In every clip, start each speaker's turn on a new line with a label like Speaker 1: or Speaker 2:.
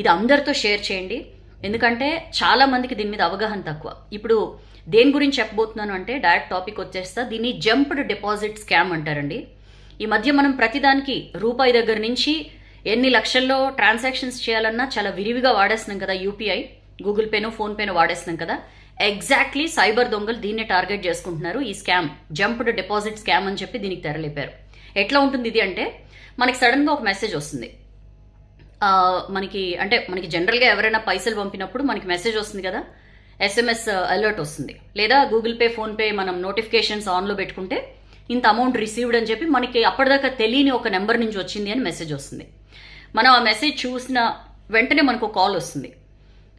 Speaker 1: ఇది అందరితో షేర్ చేయండి. ఎందుకంటే చాలా మందికి దీని మీద అవగాహన తక్కువ. ఇప్పుడు దేని గురించి చెప్పబోతున్నాను అంటే డైరెక్ట్ టాపిక్ వచ్చేస్తా. దీన్ని జంప్డ్ డిపాజిట్ స్కామ్ అంటారండి. ఈ మధ్య మనం ప్రతిదానికి రూపాయి దగ్గర నుంచి ఎన్ని లక్షల్లో ట్రాన్సాక్షన్స్ చేయాలన్నా చాలా విరివిగా వాడేస్తున్నాం కదా. యూపీఐ, గూగుల్ పేనో ఫోన్ పేనో వాడేస్తున్నాం కదా. ఎగ్జాక్ట్లీ సైబర్ దొంగలు దీన్నే టార్గెట్ చేసుకుంటున్నారు. ఈ స్కామ్ జంప్డ్ డిపాజిట్ స్కామ్ అని చెప్పి దీనికి తెరలేపారు. ఎట్లా ఉంటుంది ఇది అంటే, మనకి సడన్గా ఒక మెసేజ్ వస్తుంది. మనకి జనరల్గా ఎవరైనా పైసలు పంపినప్పుడు మనకి మెసేజ్ వస్తుంది కదా, ఎస్ఎంఎస్ అలర్ట్ వస్తుంది. లేదా గూగుల్ పే, ఫోన్పే మనం నోటిఫికేషన్స్ ఆన్లో పెట్టుకుంటే ఇంత అమౌంట్ రిసీవ్డ్ అని చెప్పి మనకి అప్పటిదాకా తెలియని ఒక నెంబర్ నుంచి వచ్చింది అని మెసేజ్ వస్తుంది. మనం ఆ మెసేజ్ చూసిన వెంటనే మనకు కాల్ వస్తుంది.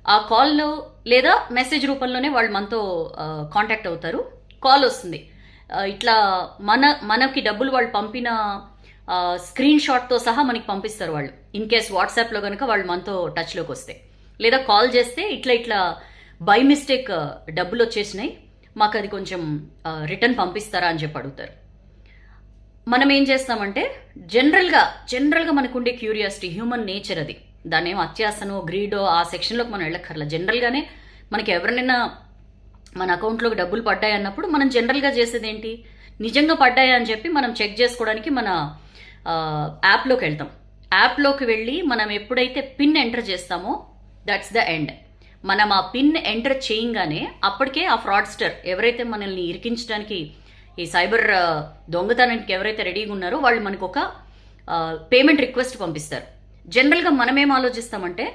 Speaker 1: ఆ కాల్లో లేదా మెసేజ్ రూపంలోనే వాళ్ళు మనతో కాంటాక్ట్ అవుతారు. కాల్ వస్తుంది, ఇట్లా మనకి డబ్బులు వాళ్ళు పంపిన స్క్రీన్ షాట్తో సహా మనకి పంపిస్తారు వాళ్ళు. ఇన్ కేస్ వాట్సాప్లో కనుక వాళ్ళు మనతో టచ్లోకి వస్తే, లేదా కాల్ చేస్తే ఇట్లా బై మిస్టేక్ డబ్బులు వచ్చేసినాయి, మాకు అది కొంచెం రిటర్న్ పంపిస్తారా అని చెప్పి అడుగుతారు. మనం ఏం చేస్తామంటే జనరల్గా మనకుండే క్యూరియాసిటీ, హ్యూమన్ నేచర్ అది. దాని ఏమో అత్యాసనో గ్రీడో ఆ సెక్షన్లోకి మనం వెళ్ళక్కర్లా. జనరల్గానే మనకి ఎవరినైనా మన అకౌంట్లోకి డబ్బులు పడ్డాయి అన్నప్పుడు మనం జనరల్గా చేసేది ఏంటి, నిజంగా పడ్డాయా అని చెప్పి మనం చెక్ చేసుకోవడానికి మన యాప్లోకి వెళ్తాం. యాప్లోకి వెళ్ళి మనం ఎప్పుడైతే పిన్ ఎంటర్ చేస్తామో దట్స్ ద ఎండ్. మనం ఆ పిన్ ఎంటర్ చేయంగానే అప్పటికే ఆ ఫ్రాడ్స్టర్ ఎవరైతే మనల్ని ఇరికించడానికి, ఈ సైబర్ దొంగతనానికి ఎవరైతే రెడీగా ఉన్నారో వాళ్ళు మనకు ఒక పేమెంట్ రిక్వెస్ట్ పంపిస్తారు. జనరల్గా మనం ఏం ఆలోచిస్తామంటే,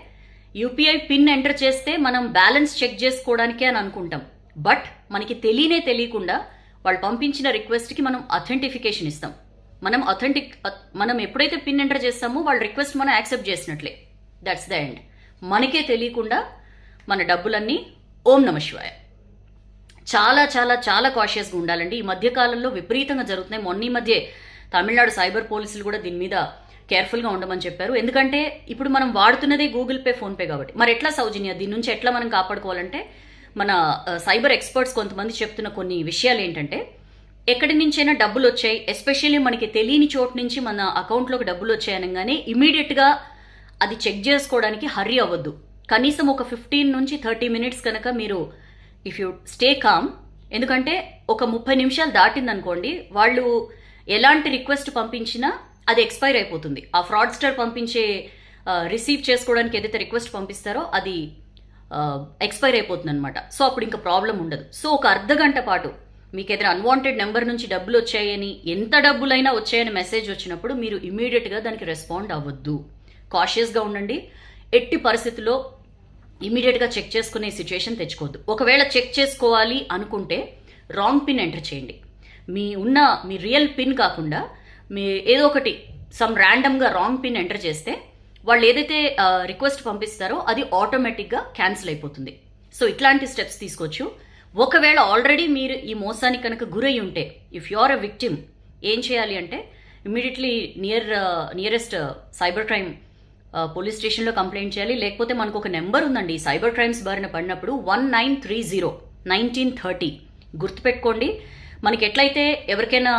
Speaker 1: యూపీఐ పిన్ ఎంటర్ చేస్తే మనం బ్యాలెన్స్ చెక్ చేసుకోవడానికే అని అనుకుంటాం. బట్ మనకి తెలియకుండా వాళ్ళు పంపించిన రిక్వెస్ట్కి మనం అథెంటిఫికేషన్ ఇస్తాం. మనం ఎప్పుడైతే పిన్ ఎంటర్ చేస్తామో వాళ్ళ రిక్వెస్ట్ మనం యాక్సెప్ట్ చేసినట్లే. That's the end. మనకే తెలియకుండా మన డబ్బులన్నీ ఓం నమ శివాయ. చాలా చాలా చాలా కాషియస్గా ఉండాలండి. ఈ మధ్యకాలంలో విపరీతంగా జరుగుతున్నాయి. మొన్న ఈ మధ్య తమిళనాడు సైబర్ పోలీసులు కూడా దీని మీద కేర్ఫుల్గా ఉండమని చెప్పారు. ఎందుకంటే ఇప్పుడు మనం వాడుతున్నదే గూగుల్ పే, ఫోన్పే కాబట్టి. మరి ఎట్లా సౌజన్య దీని నుంచి ఎట్లా మనం కాపాడుకోవాలంటే, మన సైబర్ ఎక్స్పర్ట్స్ కొంతమంది చెప్తున్న కొన్ని విషయాలు ఏంటంటే, ఎక్కడి నుంచైనా డబ్బులు వచ్చాయి, ఎస్పెషల్లీ మనకి తెలియని చోటు నుంచి మన అకౌంట్లోకి డబ్బులు వచ్చాయనగానే ఇమీడియట్గా అది చెక్ చేసుకోవడానికి హర్రీ అవ్వద్దు. కనీసం ఒక 15 నుంచి 30 మినిట్స్ కనుక మీరు ఇఫ్ యూ స్టే కామ్. ఎందుకంటే ఒక 30 నిమిషాలు దాటిందనుకోండి, వాళ్ళు ఎలాంటి రిక్వెస్ట్ పంపించినా అది ఎక్స్పైర్ అయిపోతుంది. ఆ ఫ్రాడ్స్టర్ పంపించే రిసీవ్ చేసుకోవడానికి ఏదైతే రిక్వెస్ట్ పంపిస్తారో అది ఎక్స్పైర్ అయిపోతుంది అనమాట. సో అప్పుడు ఇంకా ప్రాబ్లం ఉండదు. సో ఒక అర్ధగంట పాటు మీకు ఏదైనా అన్వాంటెడ్ నెంబర్ నుంచి డబ్బులు వచ్చాయని, ఎంత డబ్బులైనా వచ్చాయని మెసేజ్ వచ్చినప్పుడు మీరు ఇమీడియట్గా దానికి రెస్పాండ్ అవ్వద్దు. కాషియస్గా ఉండండి. ఎట్టి పరిస్థితుల్లో ఇమీడియట్గా చెక్ చేసుకునే సిచ్యువేషన్ తెచ్చుకోవద్దు. ఒకవేళ చెక్ చేసుకోవాలి అనుకుంటే రాంగ్ పిన్ ఎంటర్ చేయండి. మీ రియల్ పిన్ కాకుండా మీ ఏదో ఒకటి సమ్ ర్యాండమ్గా రాంగ్ పిన్ ఎంటర్ చేస్తే వాళ్ళు ఏదైతే రిక్వెస్ట్ పంపిస్తారో అది ఆటోమేటిక్గా క్యాన్సిల్ అయిపోతుంది. సో ఇట్లాంటి స్టెప్స్ తీసుకోవచ్చు. ఒకవేళ ఆల్రెడీ మీరు ఈ మోసానికి కనుక గురై ఉంటే, if you are a victim, ఏం చేయాలి అంటే immediately nearest cyber crime police స్టేషన్లో కంప్లైంట్ చేయాలి. లేకపోతే మనకు ఒక నెంబర్ ఉందండి సైబర్ క్రైమ్స్ బారిన పడినప్పుడు, 1930 గుర్తుపెట్టుకోండి. మనకి ఎట్లయితే ఎవరికైనా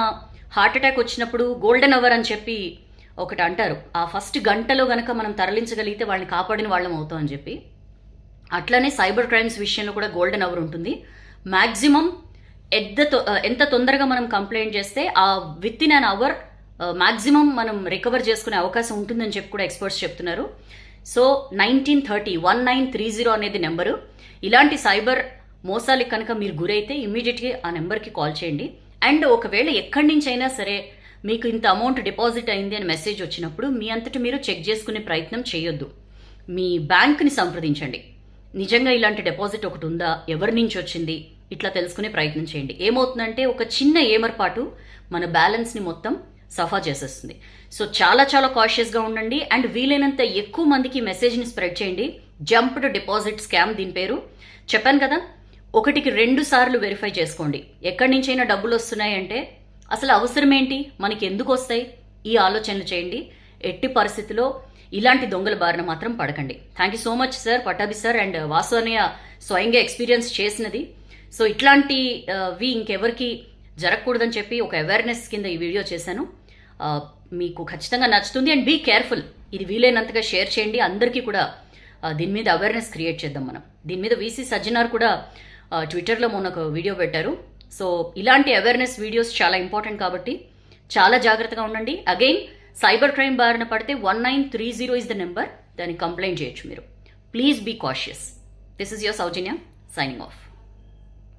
Speaker 1: హార్ట్ అటాక్ వచ్చినప్పుడు గోల్డెన్ అవర్ అని చెప్పి ఒకటి అంటారు, ఆ ఫస్ట్ గంటలో గనక మనం తరలించగలిగితే వాళ్ళని కాపాడిన వాళ్ళం అవుతాం అని చెప్పి, అట్లనే సైబర్ క్రైమ్స్ విషయంలో కూడా గోల్డెన్ అవర్ ఉంటుంది. మ్యాక్సిమం ఎంత తొందరగా మనం కంప్లైంట్ చేస్తే ఆ within an hour maximum మనం రికవర్ చేసుకునే అవకాశం ఉంటుందని చెప్పి కూడా ఎక్స్పర్ట్స్ చెప్తున్నారు. సో 1930 అనేది నెంబరు. ఇలాంటి సైబర్ మోసాలకి కనుక మీరు గురైతే ఇమ్మీడియట్గా ఆ నెంబర్కి కాల్ చేయండి. అండ్ ఒకవేళ ఎక్కడి నుంచి అయినా సరే మీకు ఇంత అమౌంట్ డిపాజిట్ అయింది అని మెసేజ్ వచ్చినప్పుడు మీ అంతటి మీరు చెక్ చేసుకునే ప్రయత్నం చేయొద్దు. మీ బ్యాంక్ని సంప్రదించండి. నిజంగా ఇలాంటి డిపాజిట్ ఒకటి ఉందా, ఎవరి నుంచి వచ్చింది, ఇట్లా తెలుసుకునే ప్రయత్నం చేయండి. ఏమవుతుందంటే ఒక చిన్న ఏమరపాటు మన బ్యాలెన్స్ని మొత్తం సఫా చేసేస్తుంది. సో చాలా చాలా కాషియస్గా ఉండండి. అండ్ వీలైనంత ఎక్కువ మందికి మెసేజ్ని స్ప్రెడ్ చేయండి. జంప్డ్ డిపాజిట్ స్కామ్ దీని పేరు. చెప్పాను కదా, 1కి 2 సార్లు వెరిఫై చేసుకోండి. ఎక్కడి నుంచైనా డబ్బులు వస్తున్నాయి అంటే అసలు అవసరం ఏంటి, మనకి ఎందుకు వస్తాయి, ఈ ఆలోచనలు చేయండి. ఎట్టి పరిస్థితిలో ఇలాంటి దొంగల బారిన మాత్రం పడకండి. Thank you so much sir, Pattabhi sir and Vasu అన్నయ్య స్వయంగా ఎక్స్పీరియన్స్ చేసినది. సో ఇట్లాంటివి ఇంకెవరికి జరగకూడదని చెప్పి ఒక అవేర్నెస్ కింద ఈ వీడియో చేశాను. మీకు ఖచ్చితంగా నచ్చుతుంది. And be careful. ఇది వీలైనంతగా షేర్ చేయండి. అందరికీ కూడా దీని మీద అవేర్నెస్ క్రియేట్ చేద్దాం మనం. దీని మీద వీసీ సజ్జనార్ కూడా ట్విట్టర్లో మొన్న ఒక వీడియో పెట్టారు. సో ఇలాంటి అవేర్నెస్ వీడియోస్ చాలా ఇంపార్టెంట్ కాబట్టి చాలా జాగ్రత్తగా ఉండండి. అగైన్ సైబర్ క్రైమ్ బారిన పడితే 1930 ఇస్ ద నెంబర్, దానికి కంప్లైంట్ చేయొచ్చు మీరు. Please be cautious. This is your Soujanya signing of.